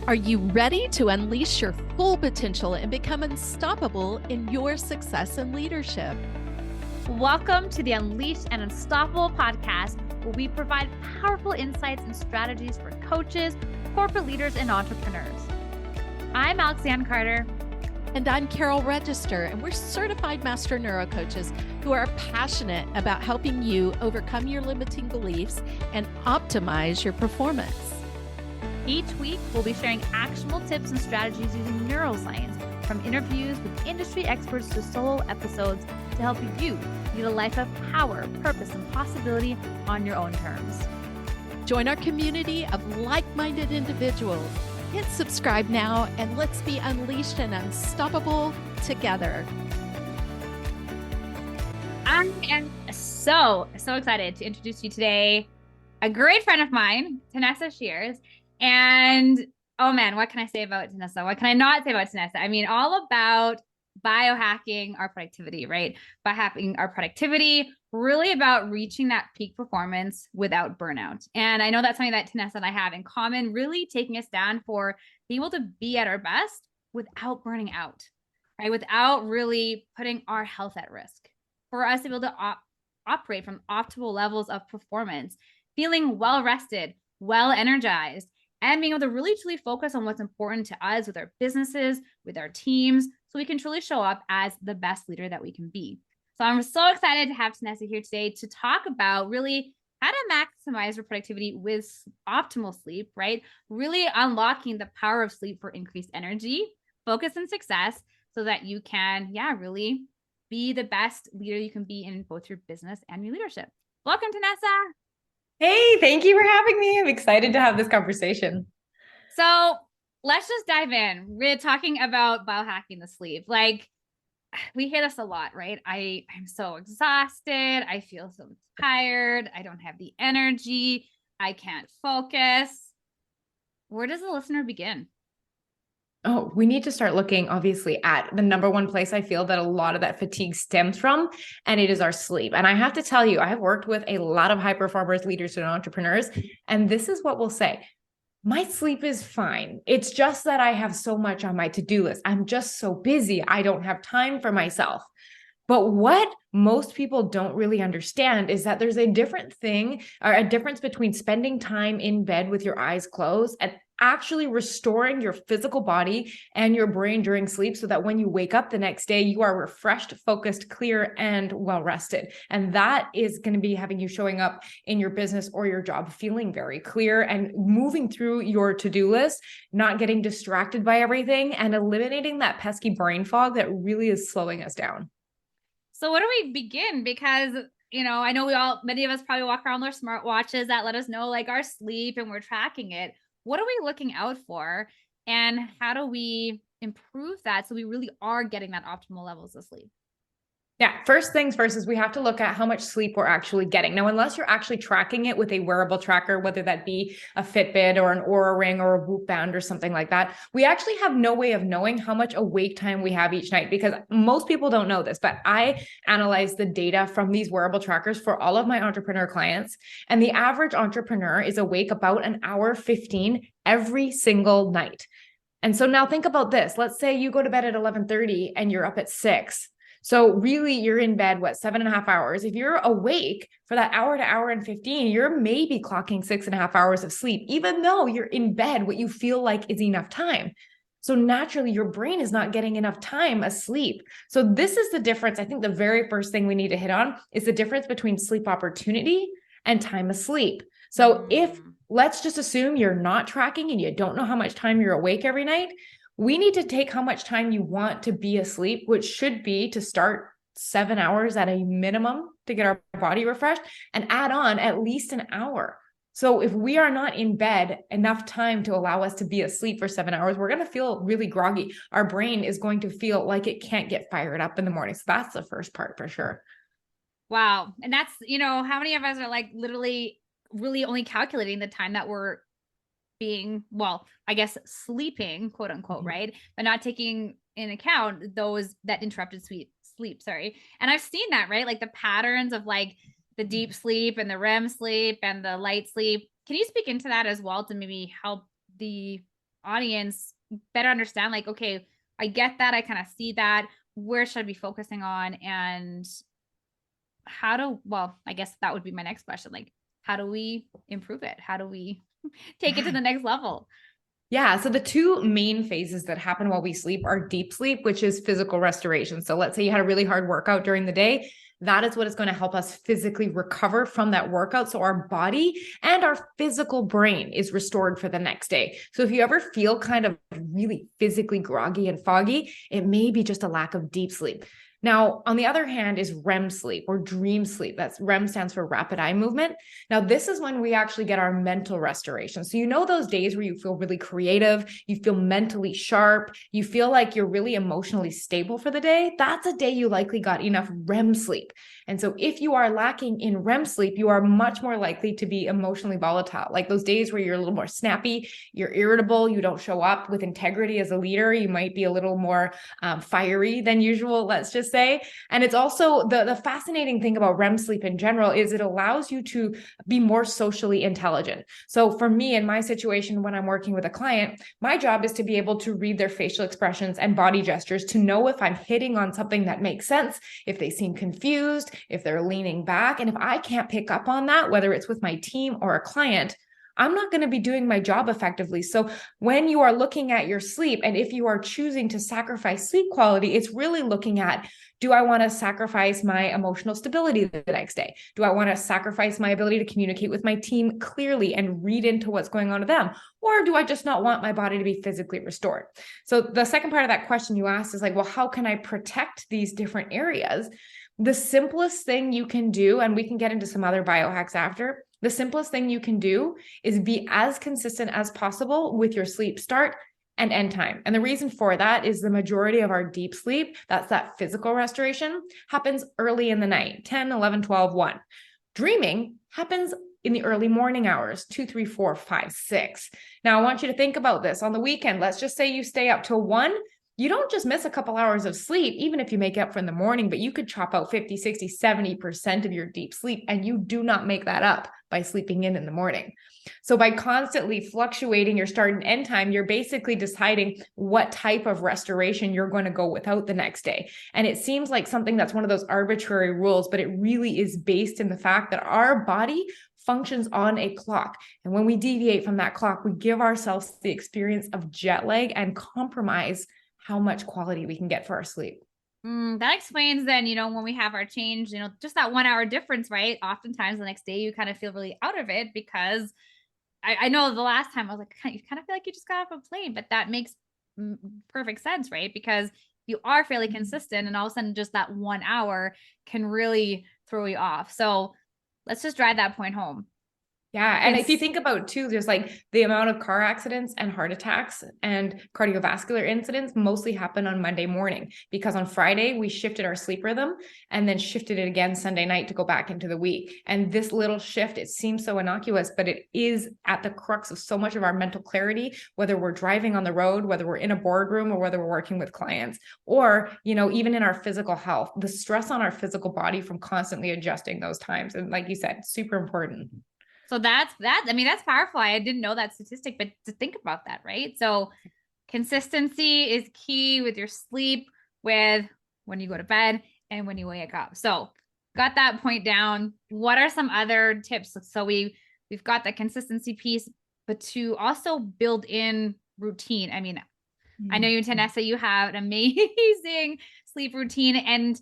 Are you ready to unleash your full potential and become unstoppable in your success and leadership? Welcome to the Unleashed and Unstoppable podcast, where we provide powerful insights and strategies for coaches, corporate leaders, and entrepreneurs. I'm Alexanne Carter. And I'm Carol Register, and we're certified master neurocoaches who are passionate about helping you overcome your limiting beliefs and optimize your performance. Each week, we'll be sharing actionable tips and strategies using neuroscience, from interviews with industry experts to solo episodes to help you lead a life of power, purpose, and possibility on your own terms. Join our community of like-minded individuals. Hit subscribe now, and let's be unleashed and unstoppable together. I am so excited to introduce you today a great friend of mine, Tanessa Shears. And oh man, what can I say about Tanessa? What can I not say about Tanessa? I mean, all about biohacking our productivity, right? Biohacking our productivity, really about reaching that peak performance without burnout. And I know that's something that Tanessa and I have in common, really taking us down for being able to be at our best without burning out, right? Without really putting our health at risk. For us to be able to operate from optimal levels of performance, feeling well rested, well energized, and being able to really truly focus on what's important to us with our businesses, with our teams, so we can truly show up as the best leader that we can be. So I'm so excited to have Tanessa here today to talk about really how to maximize your productivity with optimal sleep, right? Really unlocking the power of sleep for increased energy, focus, and success, so that you can, really be the best leader you can be in both your business and your leadership. Welcome, Tanessa. Hey, thank you for having me. I'm excited to have this conversation. So let's just dive in. We're talking about biohacking the sleep. Like, we hear this a lot, right? I'm so exhausted. I feel so tired. I don't have the energy. I can't focus. Where does the listener begin? Oh, we need to start looking, obviously, at the number one place I feel that a lot of that fatigue stems from, and it is our sleep. And I have to tell you, I have worked with a lot of high performers, leaders, and entrepreneurs, and this is what we'll say. My sleep is fine. It's just that I have so much on my to-do list. I'm just so busy. I don't have time for myself. But what most people don't really understand is that there's a different thing, or a difference between spending time in bed with your eyes closed and actually restoring your physical body and your brain during sleep, so that when you wake up the next day, you are refreshed, focused, clear, and well rested. And that is going to be having you showing up in your business or your job feeling very clear and moving through your to-do list, not getting distracted by everything, and eliminating that pesky brain fog that really is slowing us down. So where do we begin? Because, I know many of us probably walk around with smart watches that let us know like our sleep, and we're tracking it. What are we looking out for, and how do we improve that so we really are getting that optimal levels of sleep? Yeah, first things first is we have to look at how much sleep we're actually getting. Now, unless you're actually tracking it with a wearable tracker, whether that be a Fitbit or an Oura Ring or a Whoop Band or something like that, we actually have no way of knowing how much awake time we have each night, because most people don't know this, but I analyze the data from these wearable trackers for all of my entrepreneur clients. And the average entrepreneur is awake about an hour 15 every single night. And so now think about this. Let's say you go to bed at 11:30 and you're up at 6. So really you're in bed, 7.5 hours. If you're awake for that hour to hour and 15, you're maybe clocking 6.5 hours of sleep, even though you're in bed, what you feel like is enough time. So naturally your brain is not getting enough time asleep. So this is the difference. I think the very first thing we need to hit on is the difference between sleep opportunity and time asleep. So if let's just assume you're not tracking and you don't know how much time you're awake every night, we need to take how much time you want to be asleep, which should be to start 7 hours at a minimum to get our body refreshed, and add on at least an hour. So if we are not in bed enough time to allow us to be asleep for 7 hours, we're going to feel really groggy. Our brain is going to feel like it can't get fired up in the morning. So that's the first part for sure. Wow. And that's, how many of us are like literally really only calculating the time that we're being, sleeping, quote unquote, right? But not taking in account those that interrupted sleep. Sorry. And I've seen that, right? Like the patterns of like the deep sleep and the REM sleep and the light sleep. Can you speak into that as well to maybe help the audience better understand, like, okay, I get that. I kind of see that. Where should I be focusing on? And I guess that would be my next question. Like, how do we improve it? How do we take it to the next level? Yeah. So the two main phases that happen while we sleep are deep sleep, which is physical restoration. So let's say you had a really hard workout during the day. That is what is going to help us physically recover from that workout. So our body and our physical brain is restored for the next day. So if you ever feel kind of really physically groggy and foggy, it may be just a lack of deep sleep. Now, on the other hand is REM sleep or dream sleep. That's REM stands for rapid eye movement. Now, this is when we actually get our mental restoration. So, those days where you feel really creative, you feel mentally sharp, you feel like you're really emotionally stable for the day. That's a day you likely got enough REM sleep. And so if you are lacking in REM sleep, you are much more likely to be emotionally volatile. Like those days where you're a little more snappy, you're irritable, you don't show up with integrity as a leader, you might be a little more fiery than usual, let's just say. And it's also the fascinating thing about REM sleep in general is it allows you to be more socially intelligent. So for me, in my situation, when I'm working with a client, my job is to be able to read their facial expressions and body gestures to know if I'm hitting on something that makes sense, if they seem confused, if they're leaning back. And if I can't pick up on that, whether it's with my team or a client, I'm not going to be doing my job effectively. So when you are looking at your sleep, and if you are choosing to sacrifice sleep quality, it's really looking at, do I want to sacrifice my emotional stability the next day? Do I want to sacrifice my ability to communicate with my team clearly and read into what's going on with them? Or do I just not want my body to be physically restored? So the second part of that question you asked is like, well, how can I protect these different areas? The simplest thing you can do, and we can get into some other biohacks after, the simplest thing you can do is be as consistent as possible with your sleep start and end time. And the reason for that is the majority of our deep sleep, that's that physical restoration, happens early in the night, 10, 11, 12, 1. Dreaming happens in the early morning hours, 2, 3, 4, 5, 6. Now, I want you to think about this. On the weekend, let's just say you stay up till 1. You don't just miss a couple hours of sleep, even if you make up for in the morning, but you could chop out 50, 60, 70% of your deep sleep, and you do not make that up by sleeping in the morning. So by constantly fluctuating your start and end time, you're basically deciding what type of restoration you're going to go without the next day. And it seems like something that's one of those arbitrary rules, but it really is based in the fact that our body functions on a clock. And when we deviate from that clock, we give ourselves the experience of jet lag and compromise how much quality we can get for our sleep. That explains then, when we have our change, just that 1 hour difference, right? Oftentimes the next day you kind of feel really out of it because I know the last time I was like, you kind of feel like you just got off a plane, but that makes perfect sense, right? Because you are fairly consistent and all of a sudden just that 1 hour can really throw you off. So let's just drive that point home. Yeah. And if you think about too, there's like the amount of car accidents and heart attacks and cardiovascular incidents mostly happen on Monday morning, because on Friday we shifted our sleep rhythm and then shifted it again Sunday night to go back into the week. And this little shift, it seems so innocuous, but it is at the crux of so much of our mental clarity, whether we're driving on the road, whether we're in a boardroom, or whether we're working with clients, or, even in our physical health, the stress on our physical body from constantly adjusting those times. And like you said, super important. So that's powerful. I didn't know that statistic, but to think about that, right? So consistency is key with your sleep, with when you go to bed and when you wake up. So got that point down. What are some other tips? So we've got the consistency piece, but to also build in routine. I mean, I know you, Tanessa, you have an amazing sleep routine, and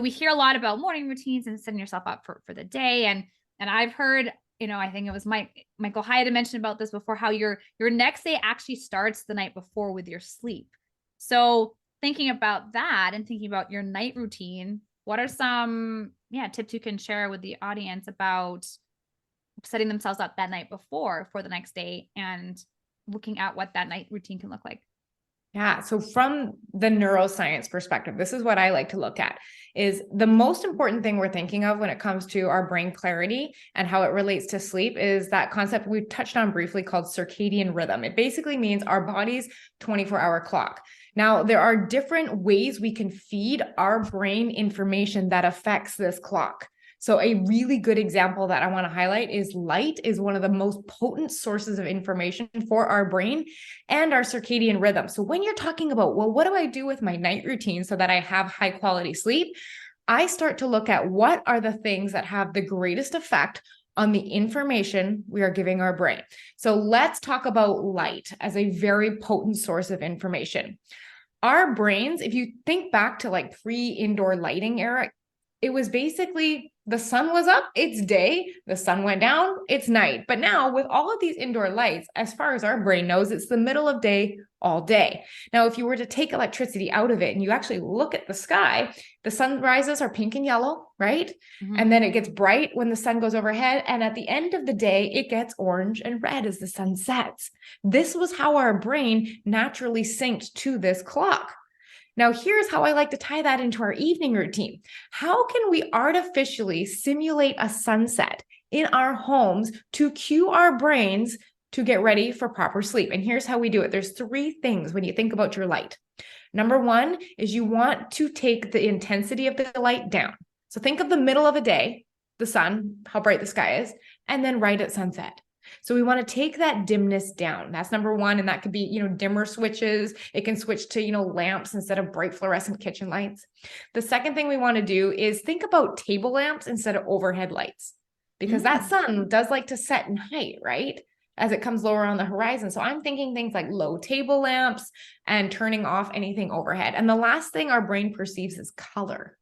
we hear a lot about morning routines and setting yourself up for the day. And I've heard, I think it was Michael Hyatt had mentioned about this before, how your next day actually starts the night before with your sleep. So thinking about that and thinking about your night routine, what are some tips you can share with the audience about setting themselves up that night before for the next day and looking at what that night routine can look like? Yeah. So from the neuroscience perspective, this is what I like to look at, is the most important thing we're thinking of when it comes to our brain clarity and how it relates to sleep is that concept we touched on briefly called circadian rhythm. It basically means our body's 24-hour clock. Now, there are different ways we can feed our brain information that affects this clock. So a really good example that I want to highlight is light is one of the most potent sources of information for our brain and our circadian rhythm. So when you're talking about, well, what do I do with my night routine so that I have high quality sleep? I start to look at what are the things that have the greatest effect on the information we are giving our brain. So let's talk about light as a very potent source of information. Our brains, if you think back to like pre-indoor lighting era, it was basically the sun was up, it's day, the sun went down, it's night. But now with all of these indoor lights, as far as our brain knows, it's the middle of day all day. Now, if you were to take electricity out of it and you actually look at the sky, the sunrises are pink and yellow, right? Mm-hmm. And then it gets bright when the sun goes overhead. And at the end of the day, it gets orange and red as the sun sets. This was how our brain naturally synced to this clock. Now, here's how I like to tie that into our evening routine. How can we artificially simulate a sunset in our homes to cue our brains to get ready for proper sleep? And here's how we do it. There's 3 things when you think about your light. Number 1 is you want to take the intensity of the light down. So think of the middle of a day, the sun, how bright the sky is, and then right at sunset. So we want to take that dimness down. That's number 1. And that could be, dimmer switches. It can switch to, lamps instead of bright fluorescent kitchen lights. The second thing we want to do is think about table lamps instead of overhead lights, because that sun does like to set in height, right? As it comes lower on the horizon. So I'm thinking things like low table lamps and turning off anything overhead. And the last thing our brain perceives is color.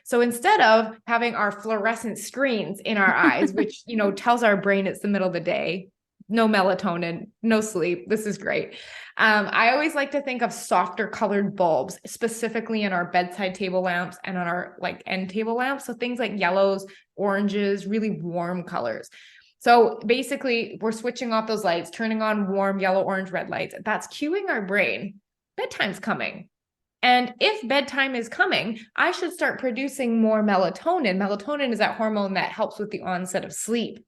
So instead of having our fluorescent screens in our eyes, which, tells our brain it's the middle of the day, no melatonin, no sleep, this is great. I always like to think of softer colored bulbs, specifically in our bedside table lamps and on our end table lamps. So things like yellows, oranges, really warm colors. So basically we're switching off those lights, turning on warm yellow, orange, red lights. That's cueing our brain. Bedtime's coming. And if bedtime is coming, I should start producing more melatonin. Melatonin is that hormone that helps with the onset of sleep.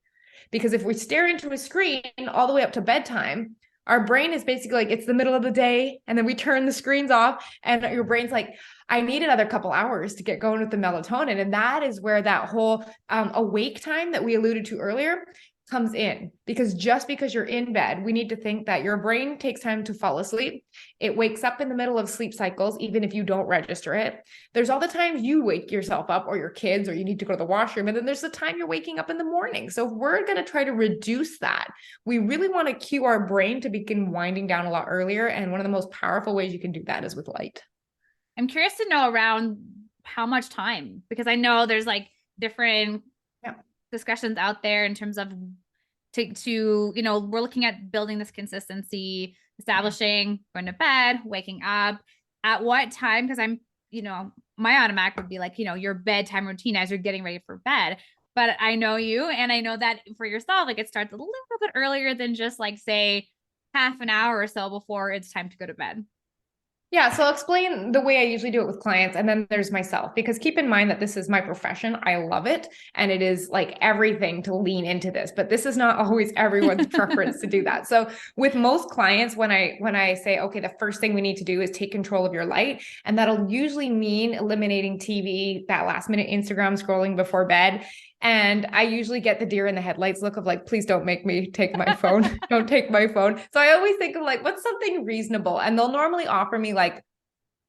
Because if we stare into a screen all the way up to bedtime, our brain is basically like, it's the middle of the day. And then we turn the screens off and your brain's like, I need another couple hours to get going with the melatonin. And that is where that whole awake time that we alluded to earlier comes in. Because just because you're in bed, we need to think that your brain takes time to fall asleep. It wakes up in the middle of sleep cycles, even if you don't register it. There's all the times you wake yourself up or your kids, or you need to go to the washroom. And then there's the time you're waking up in the morning. So if we're going to try to reduce that, we really want to cue our brain to begin winding down a lot earlier. And one of the most powerful ways you can do that is with light. I'm curious to know around how much time, because I know there's different discussions out there in terms of we're looking at building this consistency, establishing going to bed, waking up at what time? Because I'm, my automatic would be your bedtime routine as you're getting ready for bed. But I know you, and I know that for yourself, it starts a little bit earlier than just say half an hour or so before it's time to go to bed. Yeah, so I'll explain the way I usually do it with clients, and then there's myself, because keep in mind that this is my profession. I love it. And it is everything to lean into this, but this is not always everyone's preference to do that. So with most clients, when I say, okay, the first thing we need to do is take control of your light, and that'll usually mean eliminating TV, that last minute Instagram scrolling before bed. And I usually get the deer in the headlights look of please don't make me take my phone. Don't take my phone. So I always think of what's something reasonable? And they'll normally offer me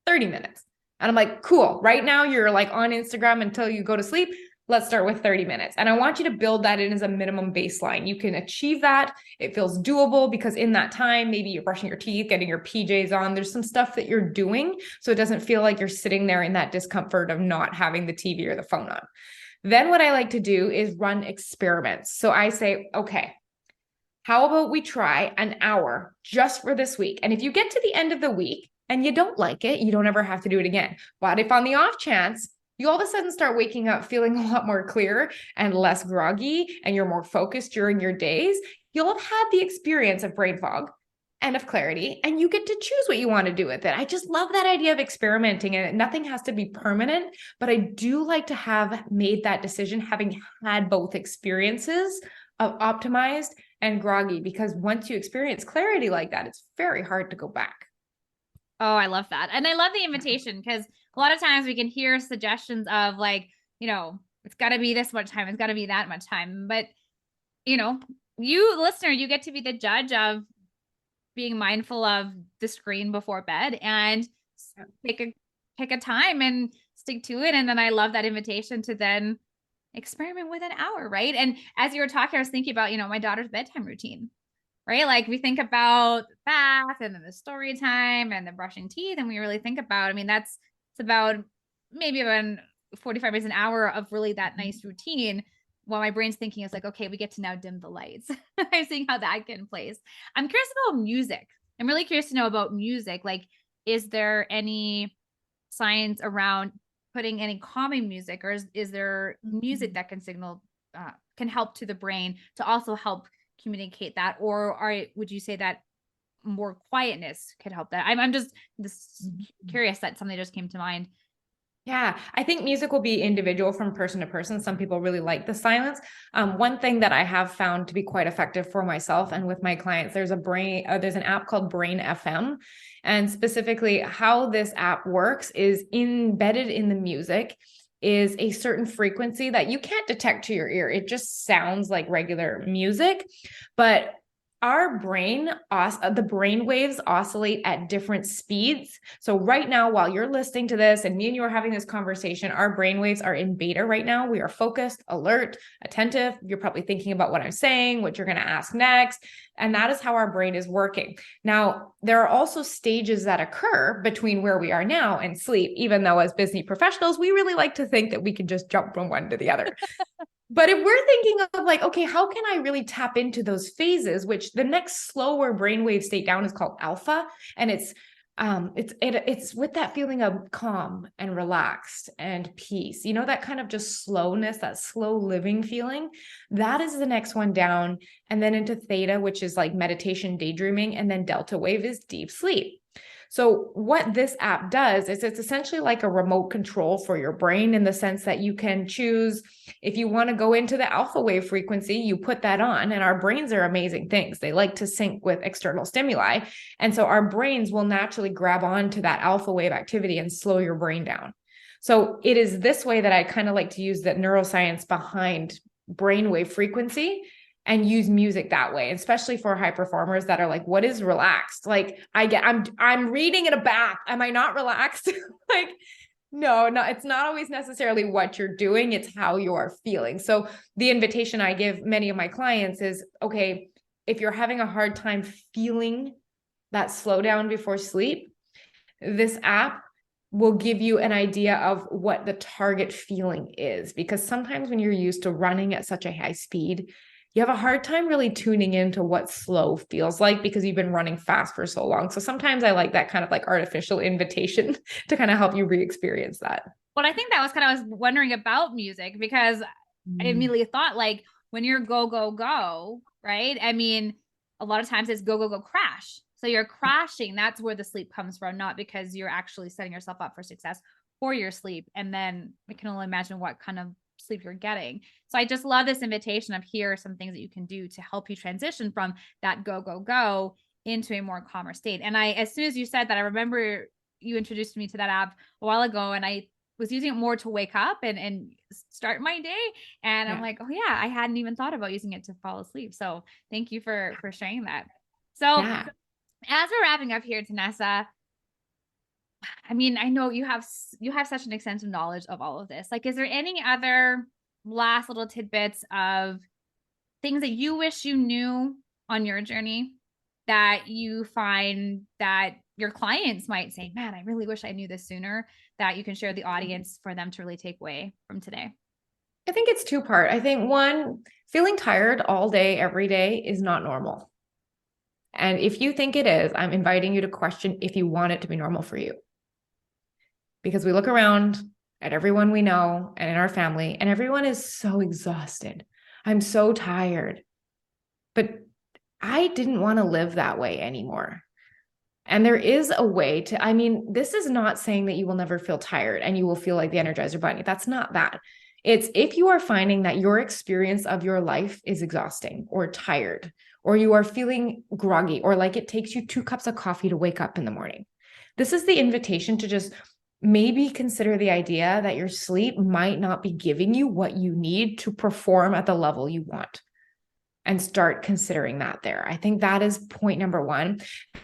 30 minutes. And I'm like, cool. Right now you're on Instagram until you go to sleep. Let's start with 30 minutes. And I want you to build that in as a minimum baseline. You can achieve that. It feels doable because in that time, maybe you're brushing your teeth, getting your PJs on. There's some stuff that you're doing. So it doesn't feel like you're sitting there in that discomfort of not having the TV or the phone on. Then what I like to do is run experiments. So I say, okay, how about we try an hour just for this week? And if you get to the end of the week and you don't like it, you don't ever have to do it again. But if on the off chance, you all of a sudden start waking up feeling a lot more clear and less groggy, and you're more focused during your days, you'll have had the experience of brain fog and of clarity, and you get to choose what you want to do with it. I just love that idea of experimenting, and nothing has to be permanent, but I do like to have made that decision, having had both experiences of optimized and groggy, because once you experience clarity like that, it's very hard to go back. Oh, I love that. And I love the invitation, because a lot of times we can hear suggestions of it's got to be this much time. It's got to be that much time. But, you know, you listener, you get to be the judge of being mindful of the screen before bed and pick a time and stick to it. And then I love that invitation to then experiment with an hour, right? And as you were talking, I was thinking about, you know, my daughter's bedtime routine, right? Like we think about the bath and then the story time and the brushing teeth. And we really think about, I mean, it's about maybe about 45 minutes, an hour of really that nice routine. While my brain's thinking is like, okay, we get to now dim the lights. I'm seeing how that can place. I'm curious about music. I'm really curious to know about music. Like, is there any science around putting any calming music, or is there music that can signal, can help to the brain to also help communicate that? Or would you say that more quietness could help that? I'm just curious that something just came to mind. Yeah, I think music will be individual from person to person. Some people really like the silence. One thing that I have found to be quite effective for myself and with my clients, there's an app called Brain FM. And specifically how this app works is embedded in the music is a certain frequency that you can't detect to your ear. It just sounds like regular music, but our brain, the brain waves oscillate at different speeds. So right now, while you're listening to this and me and you are having this conversation, our brain waves are in beta right now. We are focused, alert, attentive. You're probably thinking about what I'm saying, what you're going to ask next. And that is how our brain is working. Now, there are also stages that occur between where we are now and sleep, even though as business professionals, we really like to think that we can just jump from one to the other. But if we're thinking of like, okay, how can I really tap into those phases, which the next slower brainwave state down is called alpha. And it's with that feeling of calm and relaxed and peace, you know, that kind of just slowness, that slow living feeling. That is the next one down. And then into theta, which is like meditation, daydreaming. And then delta wave is deep sleep. So what this app does is it's essentially like a remote control for your brain in the sense that you can choose if you want to go into the alpha wave frequency, you put that on, and our brains are amazing things. They like to sync with external stimuli. And so our brains will naturally grab on to that alpha wave activity and slow your brain down. So it is this way that I kind of like to use the neuroscience behind brainwave frequency and use music that way, especially for high performers that are like, what is relaxed? Like I'm reading in a bath. Am I not relaxed? Like, no, it's not always necessarily what you're doing. It's how you are feeling. So the invitation I give many of my clients is, okay, if you're having a hard time feeling that slowdown before sleep, this app will give you an idea of what the target feeling is. Because sometimes when you're used to running at such a high speed, you have a hard time really tuning into what slow feels like because you've been running fast for so long. So sometimes I like that kind of like artificial invitation to kind of help you re-experience that. Well, I think that was I was wondering about music because I immediately thought like when you're go, go, go, right? I mean, a lot of times it's go, go, go, crash. So you're crashing. That's where the sleep comes from, not because you're actually setting yourself up for success for your sleep. And then I can only imagine what kind of sleep you're getting. So I just love this invitation of here are some things that you can do to help you transition from that go, go, go into a more calmer state. And as soon as you said that, I remember you introduced me to that app a while ago and I was using it more to wake up and start my day. And I'm like, oh yeah, I hadn't even thought about using it to fall asleep. So thank you for sharing that. So as we're wrapping up here, Tanessa, I mean, I know you have such an extensive knowledge of all of this. Like, is there any other last little tidbits of things that you wish you knew on your journey that you find that your clients might say, man, I really wish I knew this sooner, that you can share with the audience for them to really take away from today? I think it's two-part. I think one, feeling tired all day, every day is not normal. And if you think it is, I'm inviting you to question if you want it to be normal for you. Because we look around at everyone we know and in our family, and everyone is so exhausted. I'm so tired. But I didn't want to live that way anymore. And there is a way to, I mean, this is not saying that you will never feel tired and you will feel like the Energizer Bunny. That's not that. It's if you are finding that your experience of your life is exhausting or tired, or you are feeling groggy, or like it takes you 2 cups of coffee to wake up in the morning. This is the invitation to just maybe consider the idea that your sleep might not be giving you what you need to perform at the level you want, and start considering that there. I think that is point number one.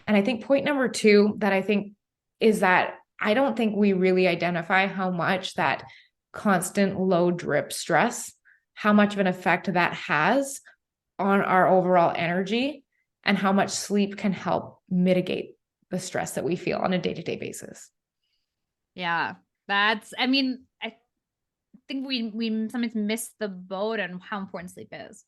And I think point number two that I think is that I don't think we really identify how much that constant low drip stress, how much of an effect that has on our overall energy, and how much sleep can help mitigate the stress that we feel on a day-to-day basis. Yeah, I think we sometimes miss the boat on how important sleep is.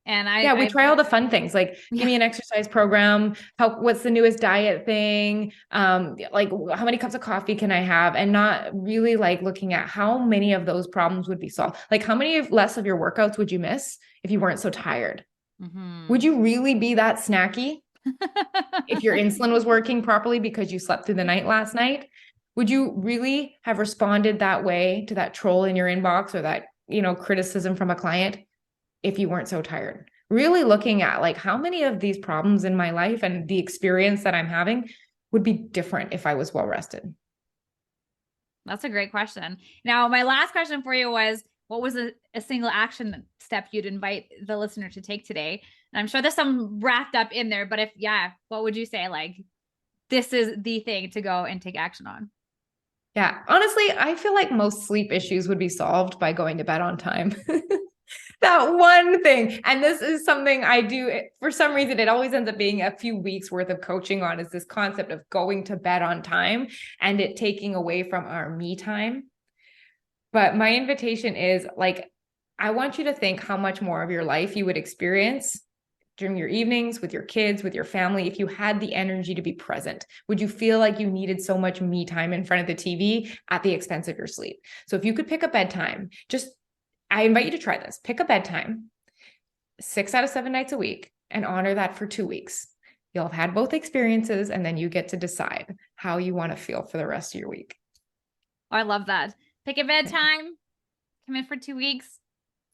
And we try all the fun things, like give me an exercise program. What's the newest diet thing? Like how many cups of coffee can I have? And not really like looking at how many of those problems would be solved. Like how many less of your workouts would you miss if you weren't so tired? Mm-hmm. Would you really be that snacky if your insulin was working properly because you slept through the night last night? Would you really have responded that way to that troll in your inbox or that, criticism from a client if you weren't so tired? Really looking at like how many of these problems in my life and the experience that I'm having would be different if I was well rested. That's a great question. Now, my last question for you was, what was a single action step you'd invite the listener to take today? And I'm sure there's some wrapped up in there, but what would you say? Like, this is the thing to go and take action on. Yeah. Honestly, I feel like most sleep issues would be solved by going to bed on time. That one thing. And this is something I do. For some reason, it always ends up being a few weeks worth of coaching on, is this concept of going to bed on time and it taking away from our me time. But my invitation is like, I want you to think how much more of your life you would experience during your evenings with your kids, with your family, if you had the energy to be present. Would you feel like you needed so much me time in front of the TV at the expense of your sleep? So if you could pick a bedtime, I invite you to try this. Pick a bedtime 6 out of 7 nights a week and honor that for 2 weeks. You'll have had both experiences, and then you get to decide how you want to feel for the rest of your week. Oh, I love that. Pick a bedtime, come in for 2 weeks.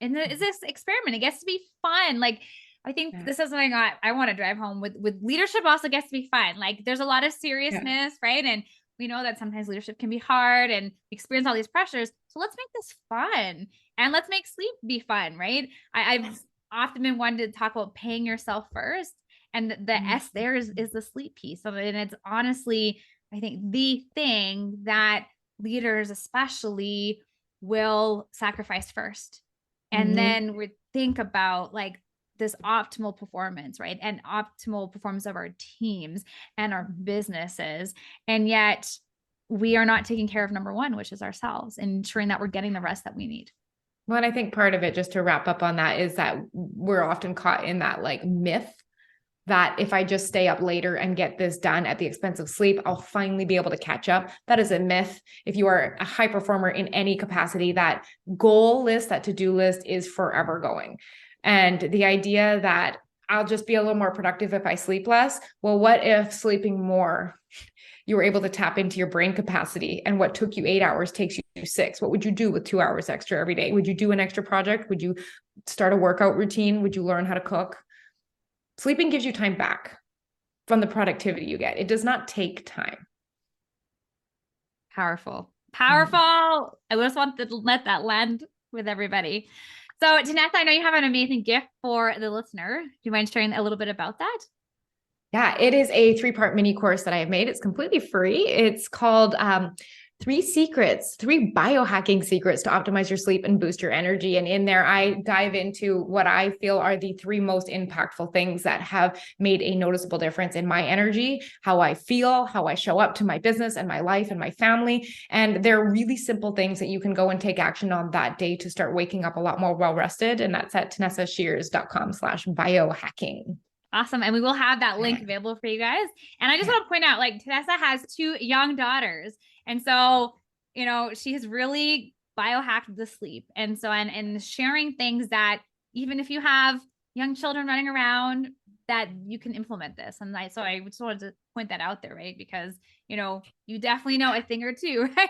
And it's this experiment. It gets to be fun. Like, I think this is something I want to drive home with leadership. Also gets to be fun. Like, there's a lot of seriousness, right? And we know that sometimes leadership can be hard and experience all these pressures. So let's make this fun, and let's make sleep be fun, right? I've often been one to talk about paying yourself first. And the S there is the sleep piece of it. And it's honestly, I think, the thing that leaders especially will sacrifice first. And then we think about like this optimal performance, right? And optimal performance of our teams and our businesses. And yet we are not taking care of number one, which is ourselves, and ensuring that we're getting the rest that we need. Well, and I think part of it, just to wrap up on that, is that we're often caught in that like myth that if I just stay up later and get this done at the expense of sleep, I'll finally be able to catch up. That is a myth. If you are a high performer in any capacity, that goal list, that to-do list is forever going. And the idea that I'll just be a little more productive if I sleep less. Well, what if sleeping more, you were able to tap into your brain capacity, and what took you 8 hours takes you 6? What would you do with 2 hours extra every day? Would you do an extra project? Would you start a workout routine? Would you learn how to cook? Sleeping gives you time back from the productivity you get. It does not take time. Powerful. I just want to let that land with everybody. So Tanessa, I know you have an amazing gift for the listener. Do you mind sharing a little bit about that? Yeah, it is a 3-part mini course that I have made. It's completely free. It's called 3 biohacking secrets to optimize your sleep and boost your energy. And in there, I dive into what I feel are the 3 most impactful things that have made a noticeable difference in my energy, how I feel, how I show up to my business and my life and my family. And they're really simple things that you can go and take action on that day to start waking up a lot more well-rested. And that's at TanessaShears.com/biohacking. Awesome. And we will have that link available for you guys. And I just want to point out, like, Tanessa has 2 young daughters. And so, she has really biohacked the sleep. And so, and sharing things that even if you have young children running around, that you can implement this. And so I just wanted to point that out there, right? Because, you definitely know a thing or two, right?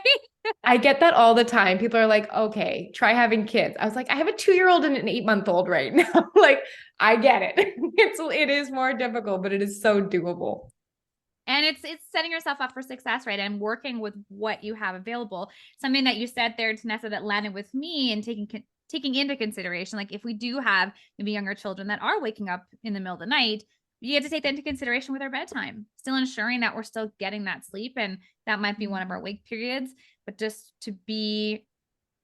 I get that all the time. People are like, okay, try having kids. I was like, I have a 2-year-old and an 8-month-old right now. Like, I get it. It is more difficult, but it is so doable. And it's setting yourself up for success, right? And working with what you have available. Something that you said there, Tanessa, that landed with me, and taking into consideration, like if we do have maybe younger children that are waking up in the middle of the night, you have to take that into consideration with our bedtime, still ensuring that we're still getting that sleep. And that might be one of our wake periods, but just to be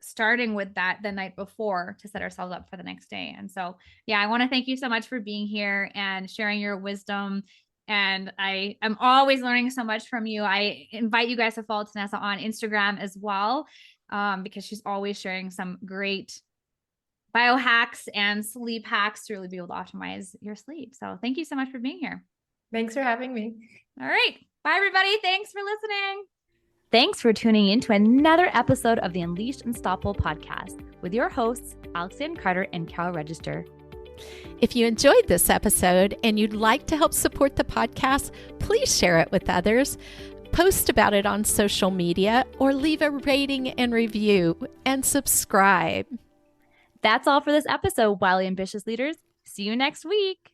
starting with that the night before to set ourselves up for the next day. And so, yeah, I want to thank you so much for being here and sharing your wisdom. And I'm always learning so much from you. I invite you guys to follow Tanessa on Instagram as well, because she's always sharing some great biohacks and sleep hacks to really be able to optimize your sleep. So thank you so much for being here. Thanks for having me. All right. Bye, everybody. Thanks for listening. Thanks for tuning in to another episode of the Unleashed Unstoppable podcast with your hosts, Alexandra Carter and Carol Register. If you enjoyed this episode and you'd like to help support the podcast, please share it with others, post about it on social media, or leave a rating and review, and subscribe. That's all for this episode, Wildly Ambitious Leaders. See you next week.